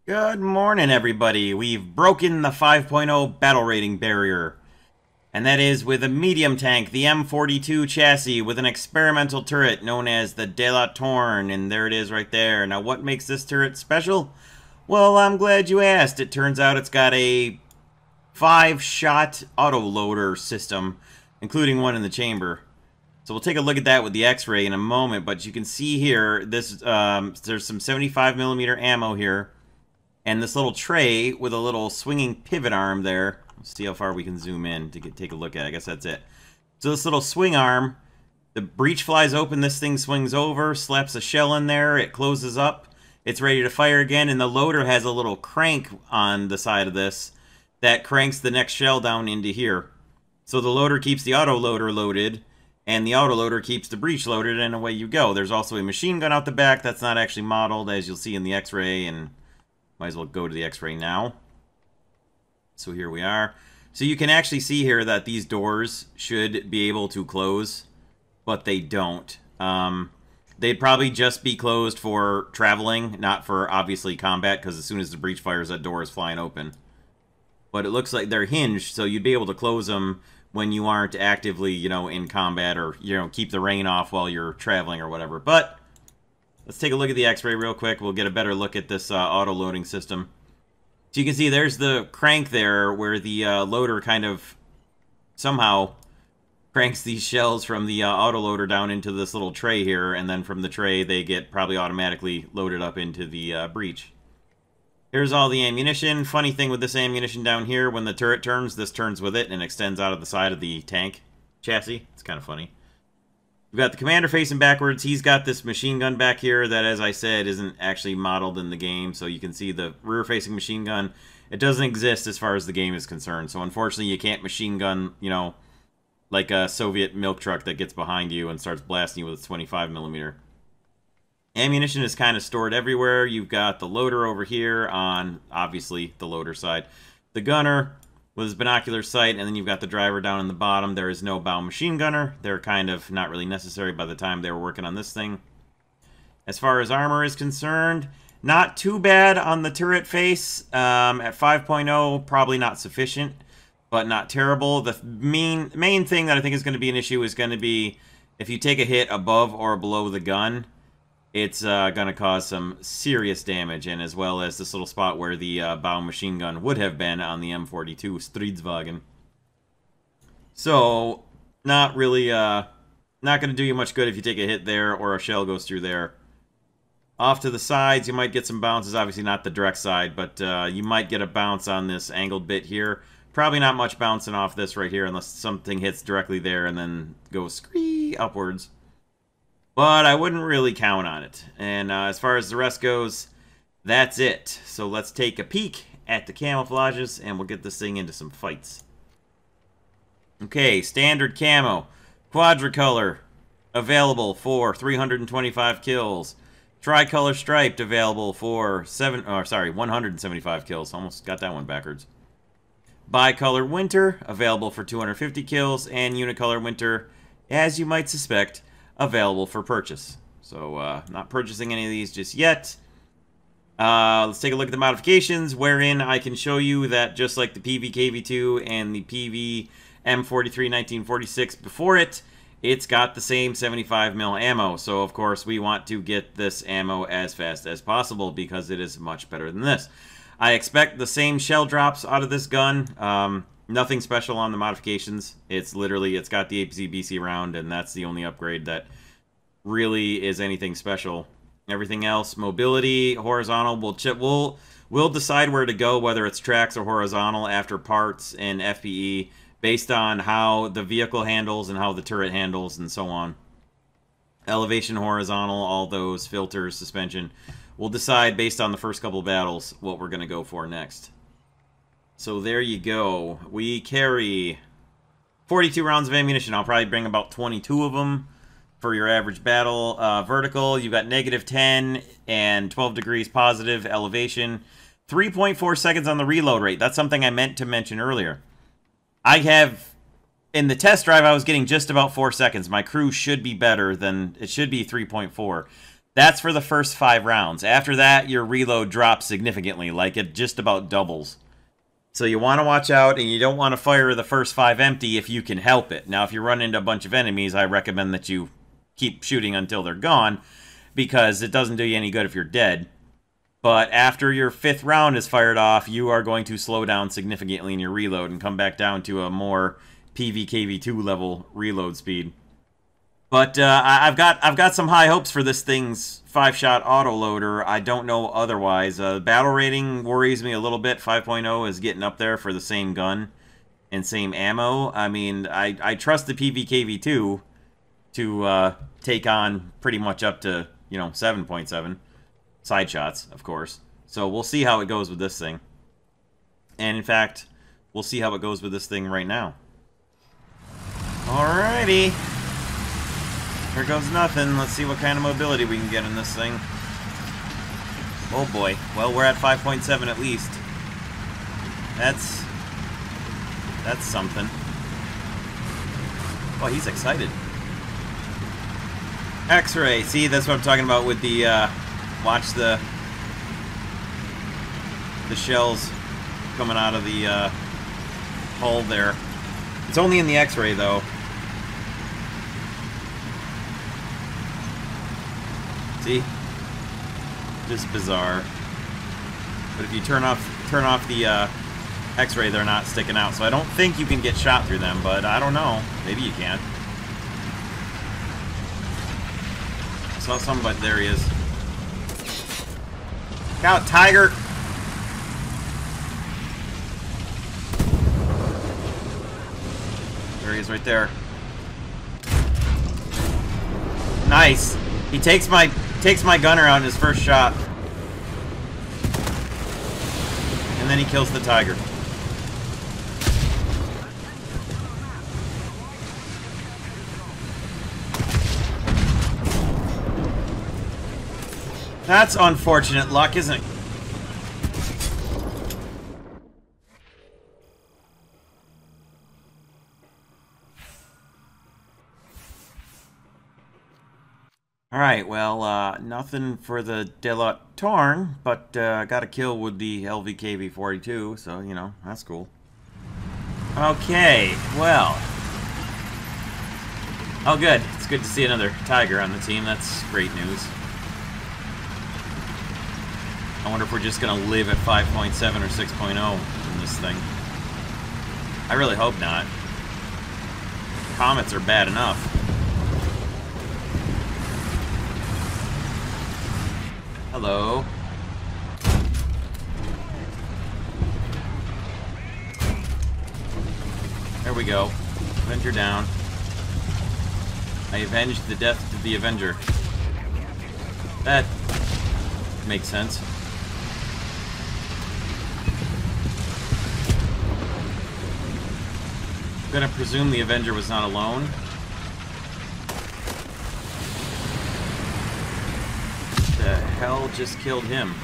Good morning, everybody. We've broken the 5.0 battle rating barrier. And that is with a medium tank, the M42 chassis, with an experimental turret known as the Delat Torn. And there it is right there. Now, what makes this turret special? Well, I'm glad you asked. It turns out it's got a 5-shot autoloader system, including one in the chamber. So we'll take a look at that with the X-ray in a moment. But you can see here, there's some 75mm ammo here. And this little tray with a little swinging pivot arm there. Let's see how far we can zoom in to take a look at it. I guess that's it. So this little swing arm, the breech flies open, this thing swings over, slaps a shell in there, it closes up, it's ready to fire again, and the loader has a little crank on the side of this that cranks the next shell down into here. So the loader keeps the autoloader loaded, and the autoloader keeps the breech loaded, and away you go. There's also a machine gun out the back that's not actually modeled, as you'll see in the X-ray, and might as well go to the X-ray now. So here we are. So you can actually see here that these doors should be able to close, but they don't. They'd probably just be closed for traveling, not for, obviously, combat, because as soon as the breech fires, that door is flying open. But it looks like they're hinged, so you'd be able to close them when you aren't actively, in combat, or, keep the rain off while you're traveling or whatever. But let's take a look at the X-ray real quick. We'll get a better look at this auto-loading system. So you can see there's the crank there where the loader kind of somehow cranks these shells from the autoloader down into this little tray here, and then from the tray they get probably automatically loaded up into the breech. Here's all the ammunition. Funny thing with this ammunition down here, when the turret turns, this turns with it and extends out of the side of the tank chassis. It's kind of funny. We've got the commander facing backwards. He's got this machine gun back here that, as I said, isn't actually modeled in the game. So you can see the rear-facing machine gun. It doesn't exist as far as the game is concerned. So unfortunately, you can't machine gun, like a Soviet milk truck that gets behind you and starts blasting you with its 25mm. Ammunition is kind of stored everywhere. You've got the loader over here on, obviously, the loader side. The gunner with his binocular sight, and then you've got the driver down in the bottom. There is no bow machine gunner. They're kind of not really necessary by the time they were working on this thing. As far as armor is concerned, not too bad on the turret face. At 5.0, probably not sufficient, but not terrible. The main thing that I think is going to be an issue is going to be if you take a hit above or below the gun, it's going to cause some serious damage, and as well as this little spot where the bow machine gun would have been on the M42 Stridswagen. So, not really, not going to do you much good if you take a hit there or a shell goes through there. Off to the sides, you might get some bounces, obviously not the direct side, but you might get a bounce on this angled bit here. Probably not much bouncing off this right here unless something hits directly there and then goes scree upwards. But I wouldn't really count on it. And as far as the rest goes, that's it. So let's take a peek at the camouflages, and we'll get this thing into some fights. Okay, standard camo. Quadricolor, available for 325 kills. Tricolor striped, available for 175 kills. Almost got that one backwards. Bicolor winter, available for 250 kills. And unicolor winter, as you might suspect, available for purchase. So, not purchasing any of these just yet. Let's take a look at the modifications, wherein I can show you that just like the PV-KV2 and the PV-M43-1946 before it, it's got the same 75mm ammo. So, of course, we want to get this ammo as fast as possible because it is much better than this. I expect the same shell drops out of this gun. Nothing special on the modifications. It's got the APC-BC round, and that's the only upgrade that really is anything special. Everything else, mobility, horizontal, we'll decide where to go, whether it's tracks or horizontal, after parts and FPE, based on how the vehicle handles and how the turret handles and so on. Elevation, horizontal, all those, filters, suspension. We'll decide based on the first couple of battles what we're going to go for next. So there you go. We carry 42 rounds of ammunition. I'll probably bring about 22 of them for your average battle. Vertical, you've got -10 and 12 degrees positive elevation. 3.4 seconds on the reload rate. That's something I meant to mention earlier. In the test drive, I was getting just about 4 seconds. My crew should be better than, it should be 3.4. That's for the first 5 rounds. After that, your reload drops significantly, like it just about doubles. So you want to watch out, and you don't want to fire the first 5 empty if you can help it. Now, if you run into a bunch of enemies, I recommend that you keep shooting until they're gone, because it doesn't do you any good if you're dead. But after your 5th round is fired off, you are going to slow down significantly in your reload and come back down to a more PvKv2 level reload speed. But I've got some high hopes for this thing's 5-shot autoloader. I don't know otherwise. Battle rating worries me a little bit. 5.0 is getting up there for the same gun and same ammo. I mean, I trust the PvKv2 to take on pretty much up to, 7.7. Side shots, of course. So we'll see how it goes with this thing. And in fact, we'll see how it goes with this thing right now. Alrighty. Here goes nothing. Let's see what kind of mobility we can get in this thing. Oh boy. Well, we're at 5.7 at least. That's something. Oh, he's excited. X-ray. See, that's what I'm talking about with the, watch the shells coming out of the, hull there. It's only in the X-ray, though. See? Just bizarre. But if you turn off the X-ray, they're not sticking out. So I don't think you can get shot through them, but I don't know. Maybe you can. I saw somebody. There he is. Look out, Tiger! There he is, right there. Nice. He takes my gunner out in his first shot. And then he kills the Tiger. That's unfortunate luck, isn't it? Alright, well, nothing for the Delat Torn, but got a kill with the LVKV-42, so, that's cool. Okay, well. Oh, good. It's good to see another Tiger on the team. That's great news. I wonder if we're just going to live at 5.7 or 6.0 in this thing. I really hope not. Comets are bad enough. Hello. There we go. Avenger down. I avenged the death of the Avenger. That makes sense. I'm gonna presume the Avenger was not alone. The hell just killed him?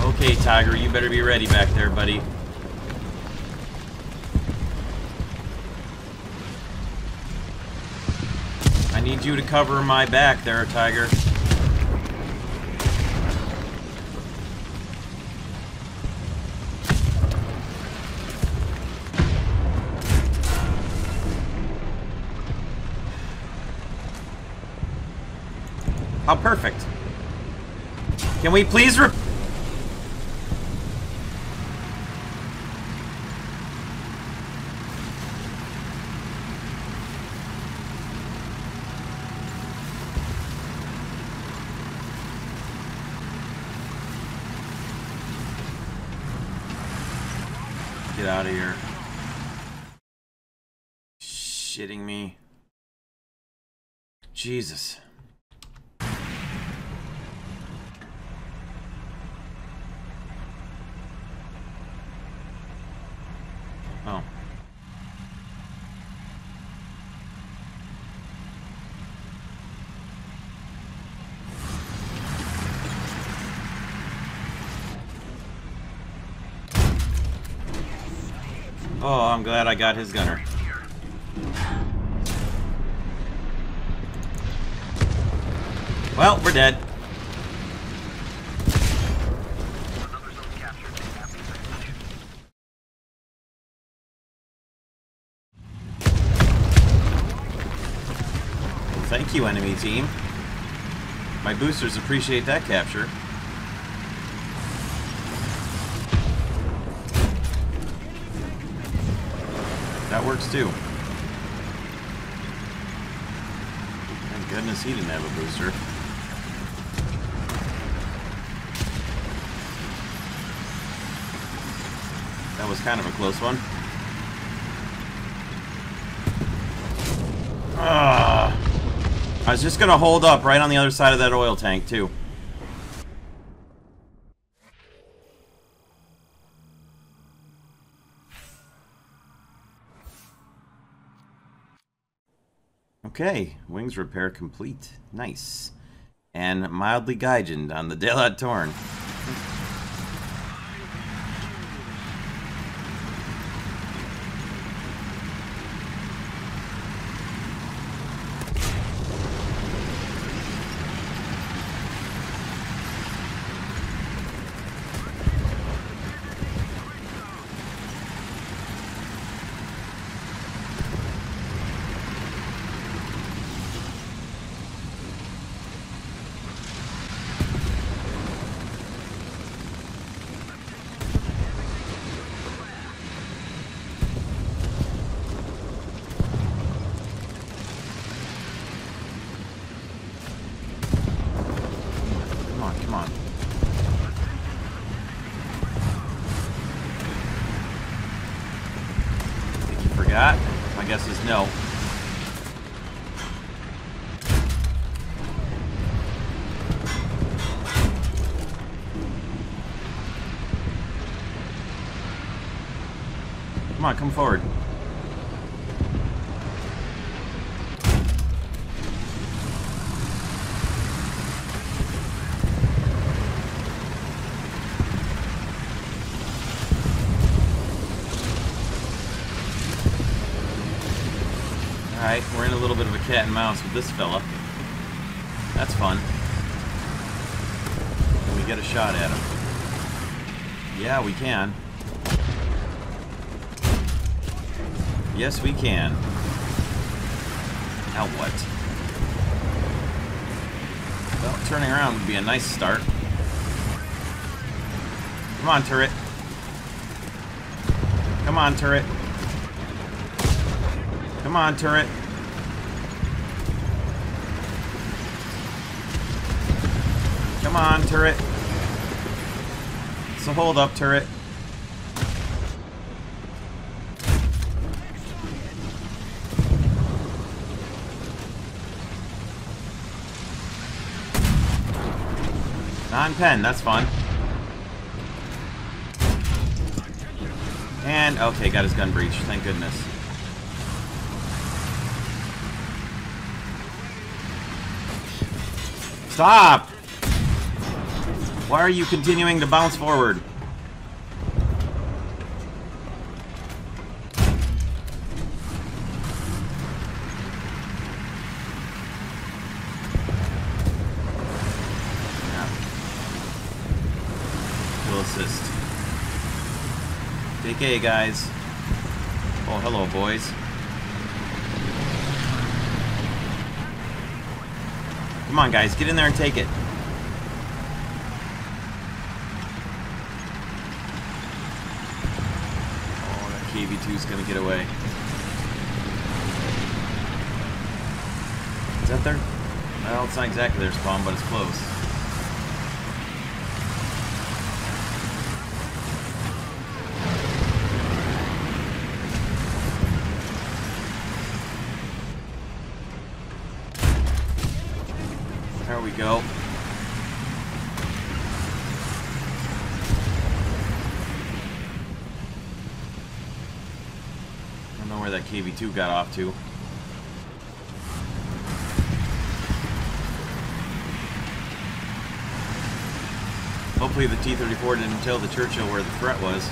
Okay, Tiger, you better be ready back there, buddy. I need you to cover my back there, Tiger. How perfect. Can we please get out of here. Shitting me. Jesus. Oh. Oh, I'm glad I got his gunner. Well, we're dead. Well, thank you, enemy team. My boosters appreciate that capture. That works too. Thank goodness he didn't have a booster. That was kind of a close one. I was just gonna hold up right on the other side of that oil tank too. Okay, wings repair complete. Nice. And mildly Gaijined on the Delat Torn. Come on. Think you forgot? My guess is no. Come on, come forward. Alright, we're in a little bit of a cat and mouse with this fella. That's fun. Can we get a shot at him? Yeah, we can. Yes, we can. Now what? Well, turning around would be a nice start. Come on, turret. Come on, turret. Come on, turret. Come on, turret. It's a hold up, turret. Non-pen, that's fun. And, okay, got his gun breach, thank goodness. Stop! Why are you continuing to bounce forward? Assist. Take A, guys. Oh, hello, boys. Come on, guys. Get in there and take it. Oh, that KV-2's gonna get away. Is that their... Well, it's not exactly their spawn, but it's close. There we go. I don't know where that KV-2 got off to. Hopefully the T-34 didn't tell the Churchill where the threat was.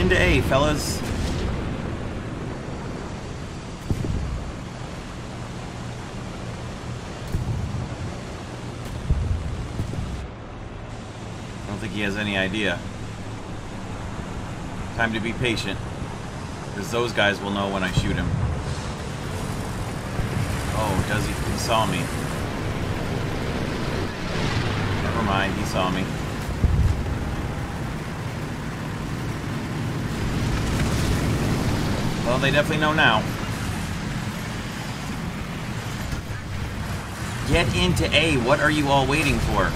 into A, fellas. I don't think he has any idea. Time to be patient, because those guys will know when I shoot him. Oh, does he? He saw me. Never mind, he saw me. Well, they definitely know now. Get into A. What are you all waiting for?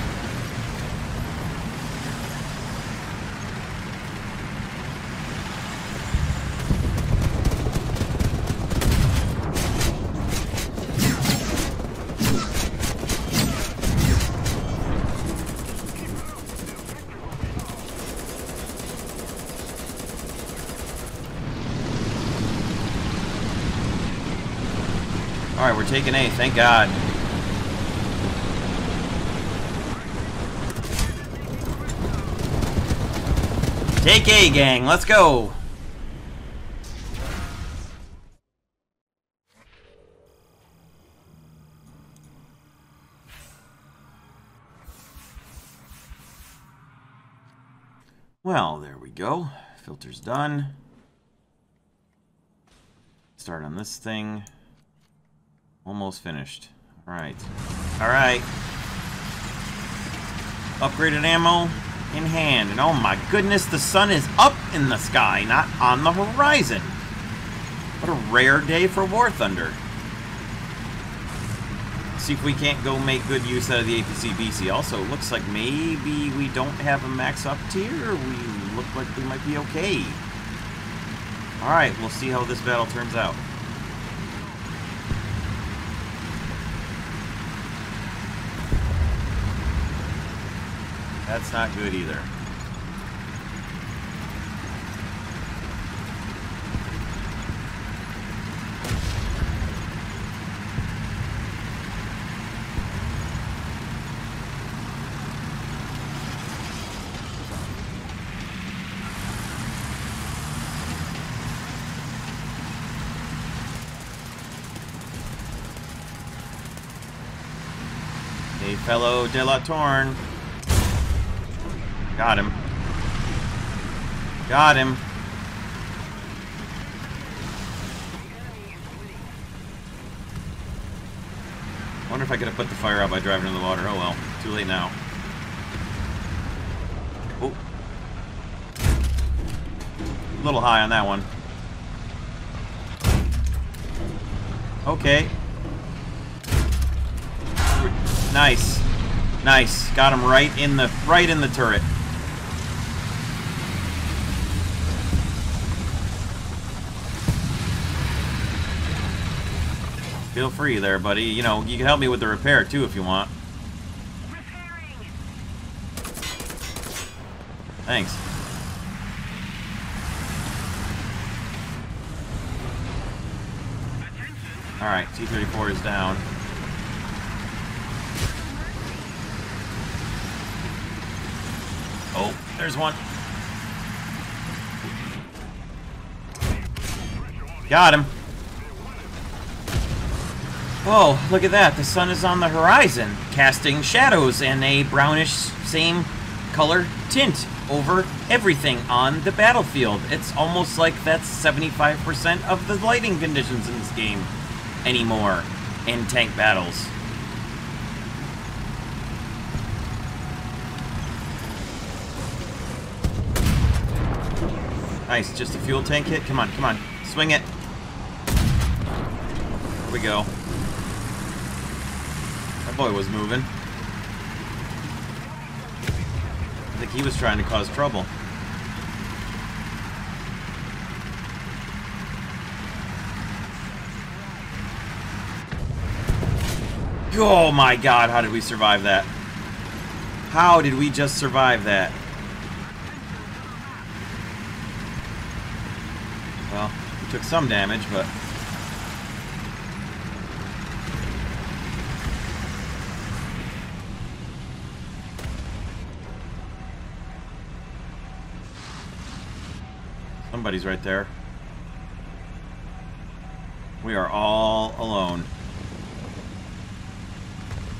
Alright, we're taking A, thank God. Take A, gang, let's go! Well, there we go. Filter's done. Start on this thing. Almost finished. Alright. Alright. Upgraded ammo in hand. And oh my goodness, the sun is up in the sky, not on the horizon. What a rare day for War Thunder. See if we can't go make good use out of the APC BC. Also, looks like maybe we don't have a max up tier. We look like we might be okay. Alright, we'll see how this battle turns out. That's not good either. Hey, fellow Delat Torn. Got him. Got him. Wonder if I could have put the fire out by driving in the water. Oh well, too late now. Oh. A little high on that one. Okay. Nice. Nice. Got him right in the turret. Feel free there, buddy. You know, you can help me with the repair too if you want. Thanks. Alright, T-34 is down. Oh, there's one. Got him. Oh, look at that. The sun is on the horizon, casting shadows and a brownish same color tint over everything on the battlefield. It's almost like that's 75% of the lighting conditions in this game anymore in tank battles. Nice, just a fuel tank hit. Come on, come on. Swing it. There we go. That boy was moving. I think he was trying to cause trouble. Oh my god, how did we survive that? How did we just survive that? Well, we took some damage, but... somebody's right there. We are all alone.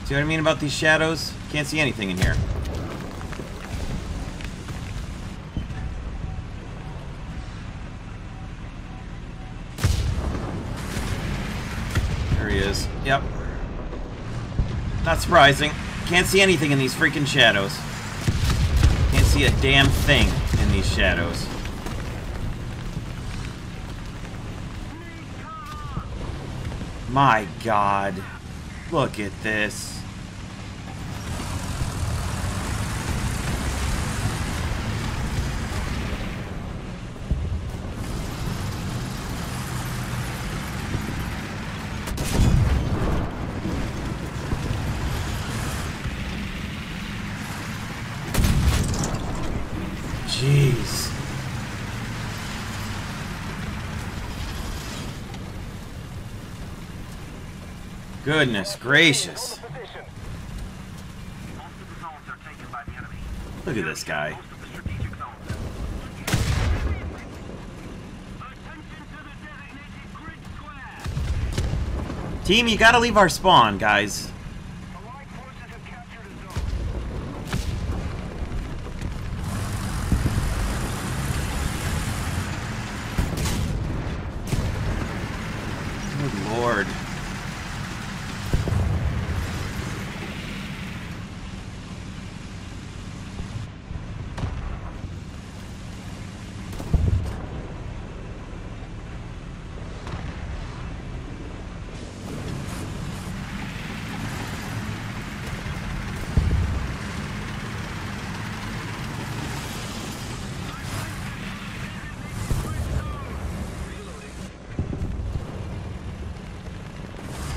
See what I mean about these shadows? Can't see anything in here. There he is. Yep. Not surprising. Can't see anything in these freaking shadows. Can't see a damn thing in these shadows. My God. Look at this. Jeez. Goodness gracious. Look at this guy. Team, you gotta leave our spawn, guys. Good Lord.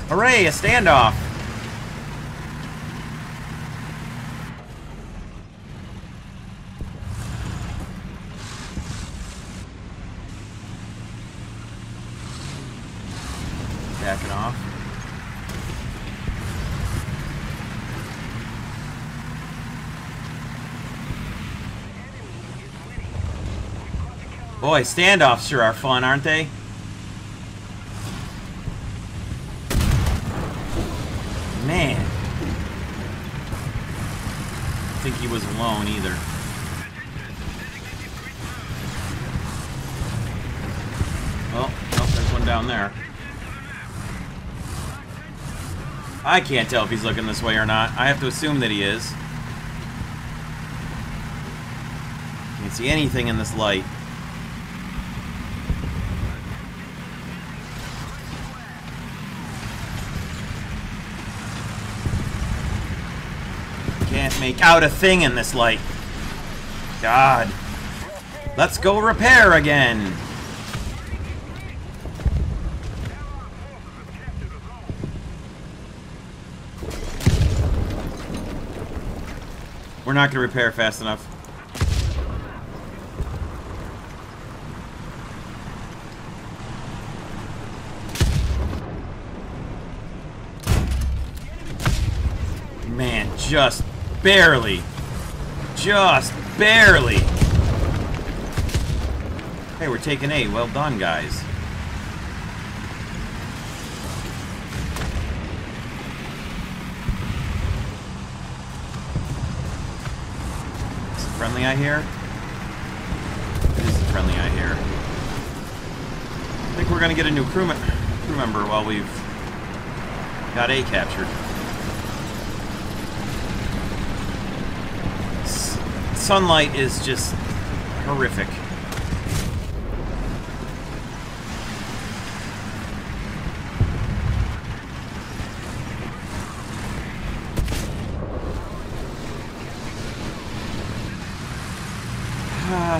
Hooray, a standoff! Backing off. Boy, standoffs sure are fun, aren't they? Man. I think he was alone either. Oh, there's one down there. I can't tell if he's looking this way or not. I have to assume that he is. Can't see anything in this light. Can't make out a thing in this light. God. Let's go repair again. We're not going to repair fast enough. Man, just barely. Just barely. Hey, we're taking A. Well done, guys. Is it friendly, I hear? It is a friendly, I hear. I think we're going to get a new crew member while we've got A captured. Sunlight is just horrific.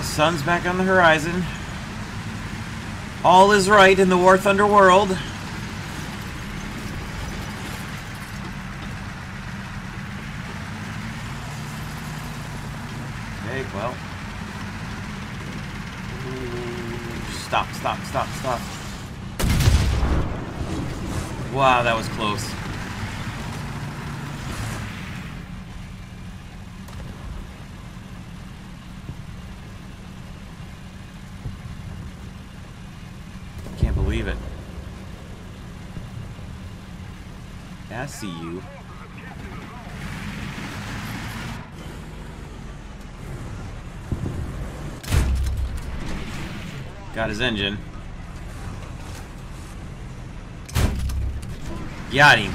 Sun's back on the horizon. All is right in the War Thunder world. Okay, well. Stop. Wow, that was close. believe it. Yeah, I see you. Got his engine. Got him.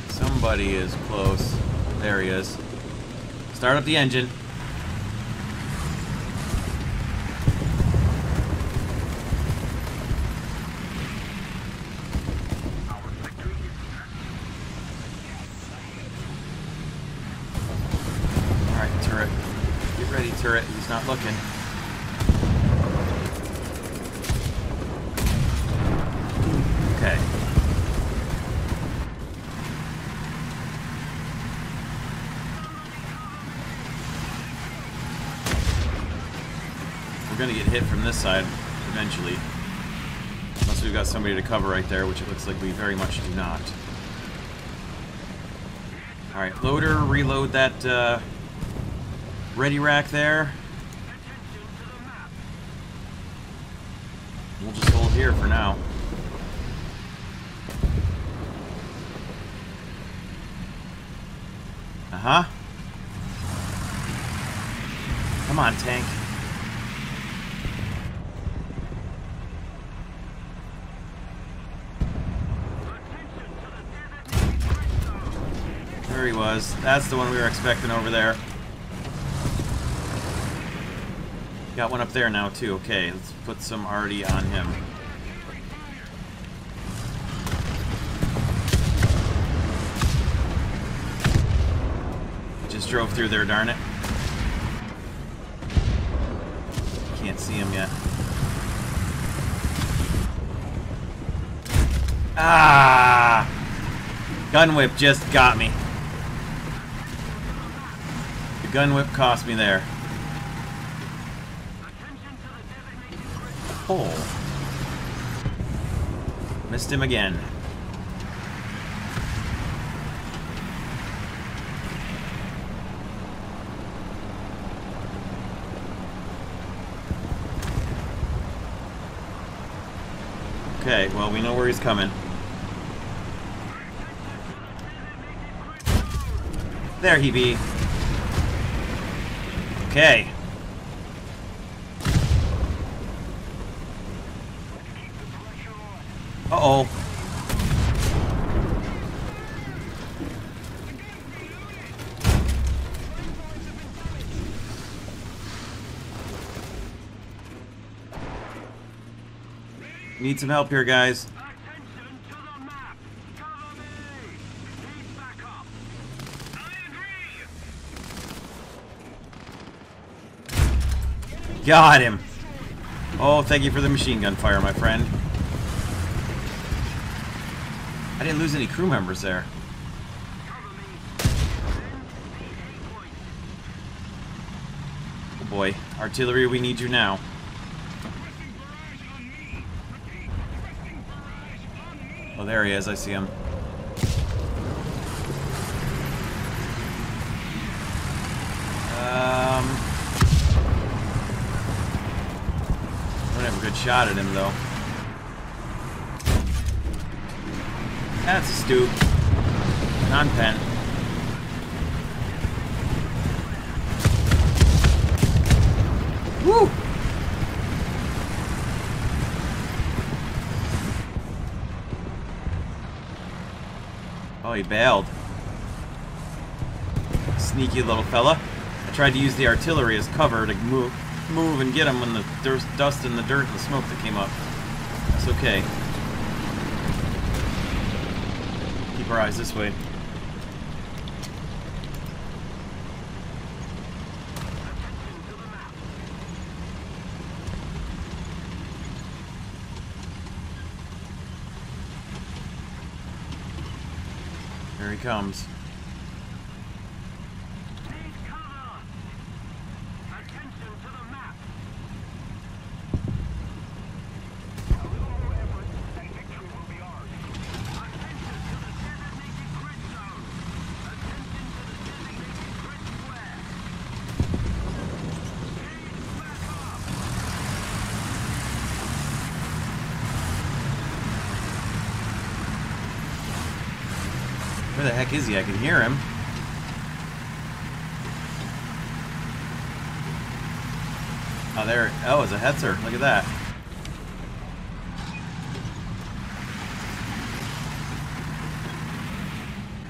Somebody is close. There he is. Start up the engine. Alright, turret. Get ready, turret. He's not looking. Okay. We're gonna get hit from this side eventually. Unless we've got somebody to cover right there, which it looks like we very much do not. Alright, loader, reload that ready rack there. We'll just hold here for now. Uh-huh. Come on, tank. There he was. That's the one we were expecting over there. Got one up there now, too. Okay, let's put some arty on him. Just drove through there, darn it. Can't see him yet. Ah! Gun whip just got me. The gun whip cost me there. Oh. Missed him again. Okay, well, we know where he's coming. There he be. Okay. Uh-oh. Need some help here, guys. Got him. Oh, thank you for the machine gun fire, my friend. I didn't lose any crew members there. Oh boy. Artillery, we need you now. Oh, there he is. I see him. I don't have a good shot at him, though. That's a stoop. Non-pen. Woo! Oh, he bailed. Sneaky little fella. I tried to use the artillery as cover to move and get him when the dust and the dirt and the smoke that came up. That's okay. Keep our eyes this way. Here he comes. heck is he? I can hear him. Oh, there. Oh, it's a Hetzer. Look at that.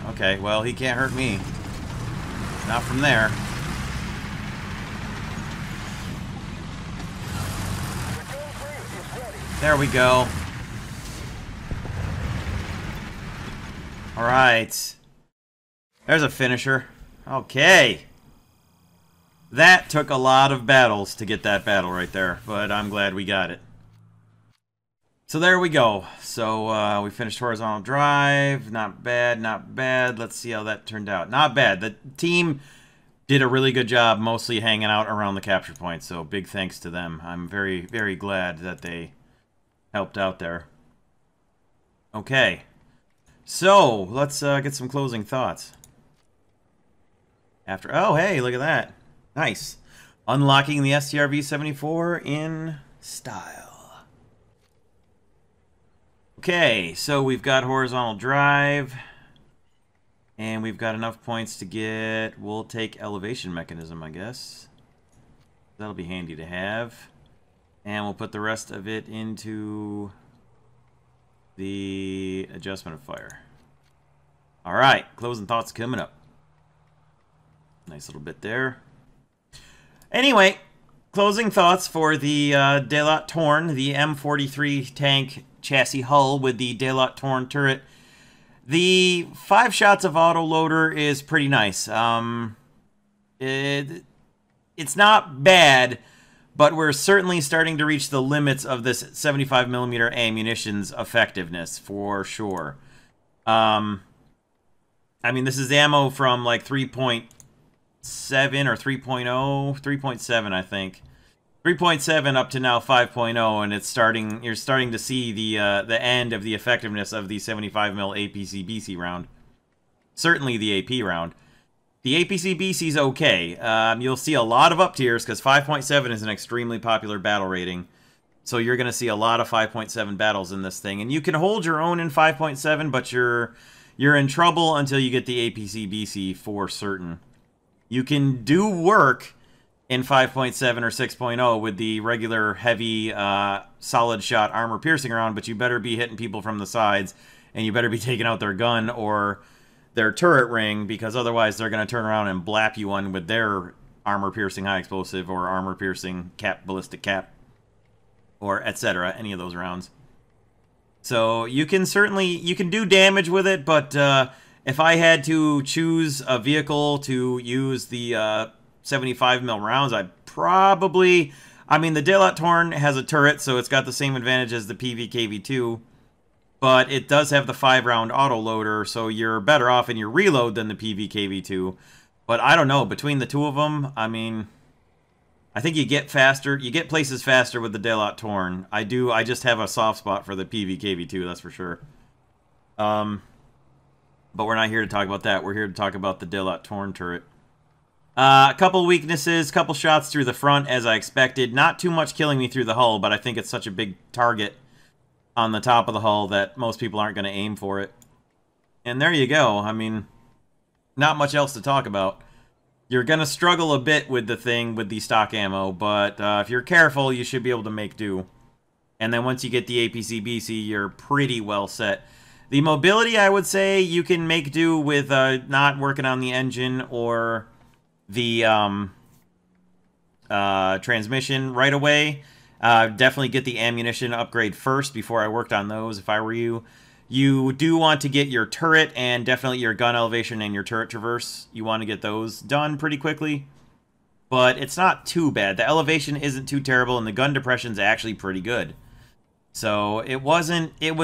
Okay, well, he can't hurt me. Not from there. There we go. Alright. There's a finisher. Okay. That took a lot of battles to get that battle right there, but I'm glad we got it. So there we go. So we finished horizontal drive. Not bad, not bad. Let's see how that turned out. Not bad. The team did a really good job mostly hanging out around the capture point, so big thanks to them. I'm very, very glad that they helped out there. Okay. So, let's get some closing thoughts. Oh, hey, look at that. Nice. Unlocking the STR-V74 in style. Okay, so we've got horizontal drive. And we've got enough points to get... We'll take elevation mechanism, I guess. That'll be handy to have. And we'll put the rest of it into... the adjustment of fire. Alright, closing thoughts coming up. Nice little bit there. Anyway, closing thoughts for the Delat Torn, the M43 tank chassis hull with the Delat Torn turret. The 5 shots of autoloader is pretty nice. It's not bad, but we're certainly starting to reach the limits of this 75mm ammunition's effectiveness, for sure. I mean, this is ammo from, like, 3.7 or 3.0? 3.7, I think. 3.7 up to now 5.0, and it's you're starting to see the end of the effectiveness of the 75mm APC-BC round. Certainly the AP round. The APC-BC is okay. You'll see a lot of up tiers, because 5.7 is an extremely popular battle rating. So you're going to see a lot of 5.7 battles in this thing. And you can hold your own in 5.7, but you're in trouble until you get the APC-BC for certain. You can do work in 5.7 or 6.0 with the regular heavy solid shot armor piercing round, but you better be hitting people from the sides, and you better be taking out their gun or their turret ring, because otherwise they're going to turn around and blap you one with their armor-piercing high explosive or armor-piercing ballistic cap, or etc., any of those rounds. So you can do damage with it, but if I had to choose a vehicle to use the 75mm rounds, I'd probably... I mean, the Delat Torn has a turret, so it's got the same advantage as the PVKV2, but it does have the 5-round autoloader, so you're better off in your reload than the PVKV2. But I don't know, between the two of them, I mean, I think you get faster, you get places faster with the Delat Torn. I just have a soft spot for the PVKV2, that's for sure. But we're not here to talk about that. We're here to talk about the Delat Torn turret. A couple weaknesses, couple shots through the front, as I expected. Not too much killing me through the hull, but I think it's such a big target on the top of the hull that most people aren't going to aim for it. And there you go. I mean, not much else to talk about. You're going to struggle a bit with the thing, with the stock ammo, but if you're careful, you should be able to make do. And then once you get the APC-BC, you're pretty well set. The mobility, I would say, you can make do with not working on the engine or the transmission right away. Definitely get the ammunition upgrade first before I worked on those, if I were you. You do want to get your turret and definitely your gun elevation and your turret traverse. You want to get those done pretty quickly. But it's not too bad. The elevation isn't too terrible, and the gun depression's actually pretty good. So it was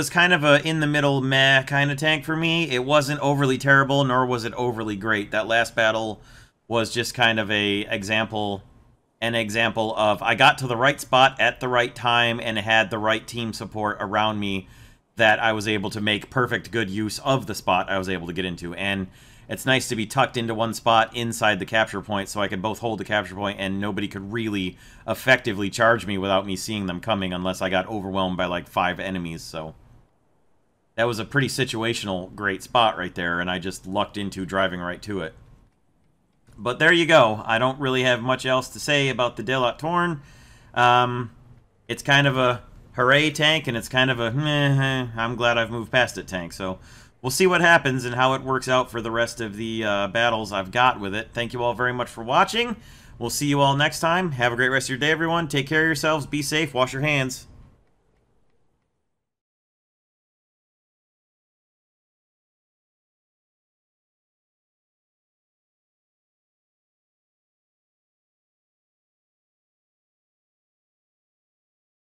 kind of a in-the-middle meh kind of tank for me. It wasn't overly terrible, nor was it overly great. That last battle was just kind of an example of I got to the right spot at the right time and had the right team support around me that I was able to make perfect good use of the spot I was able to get into. And it's nice to be tucked into one spot inside the capture point so I could both hold the capture point and nobody could really effectively charge me without me seeing them coming unless I got overwhelmed by like 5 enemies. So That was a pretty situational great spot right there, and I just lucked into driving right to it. But there you go. I don't really have much else to say about the Delat Torn. It's kind of a hooray tank, and it's kind of a meh, I'm glad I've moved past it tank. So we'll see what happens and how it works out for the rest of the battles I've got with it. Thank you all very much for watching. We'll see you all next time. Have a great rest of your day, everyone. Take care of yourselves. Be safe. Wash your hands.